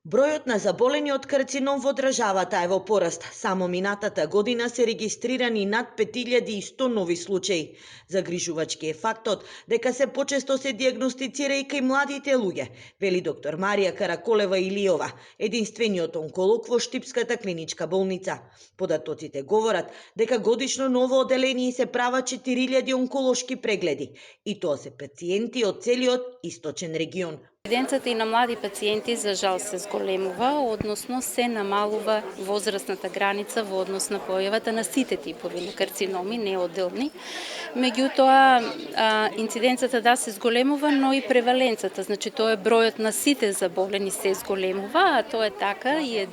Бројот на заболени од карцином во државата е во пораст. Само минатата година се регистрирани над 5100 нови случаи. Загрижувачки е фактот дека се почесто се дијагностицира и кај младите луѓе, вели доктор Марија Караколева Илиова, единствениот онколог во Штипската клиничка болница. Податоците говорат дека годишно ново одделение се прават 4000 онколошки прегледи, и тоа се пациенти од целиот источен регион. Инциденцата и на млади пациенти за жал се зголемува, односно се намалува возрастната граница во однос на појавата на сите типови на карциноми, неодделни. Меѓутоа, инциденцата да се зголемува, но и преваленцата, значи тоа е бројот на сите заболени се зголемува, а тоа е така и е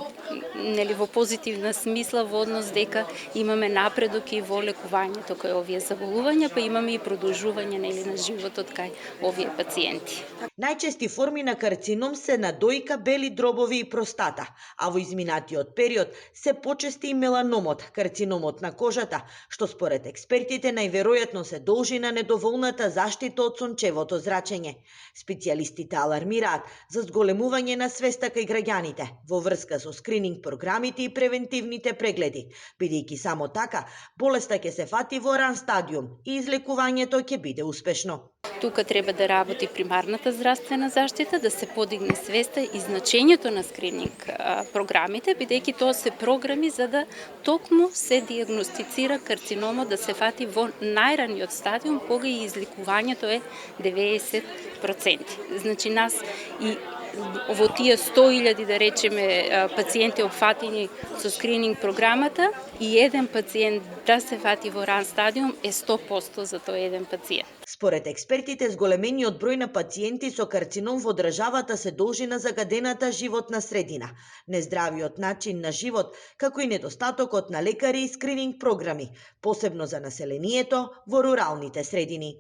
во позитивна смисла во однос дека имаме напредок и во лекувањето кај овие заболувања, па имаме и продолжување на животот кај овие пациенти. Најчести форми на карцином се на дојка, бели дробови и простата, а во изминатиот период се почести и меланомот, карциномот на кожата, што според експертите најверојатно се должи на недоволната заштита од сончевото зрачење. Специјалистите алармираат за зголемување на свеста кај граѓаните во врска со скрининг програмите и превентивните прегледи, бидејќи само така болеста ќе се фати во ран стадиум и излекувањето ќе биде успешно. Тука треба да работи примарната здравствена заштита, да се подигне свеста и значењето на скрининг програмите, бидејќи тоа се програми за да токму се дијагностицира карциномот, да се фати во најраниот стадиум, кога и излекувањето е 90%. Значи нас и во тие 100.000, да речеме, пациенти опфатени со скрининг програмата и еден пациент да се фати во ран стадиум е 100% за тој еден пациент. Според експертите, зголемениот број на пациенти со карцином во државата се должи на загадената животна средина, нездравиот начин на живот, како и недостатокот на лекари и скрининг програми, посебно за населението во руралните средини.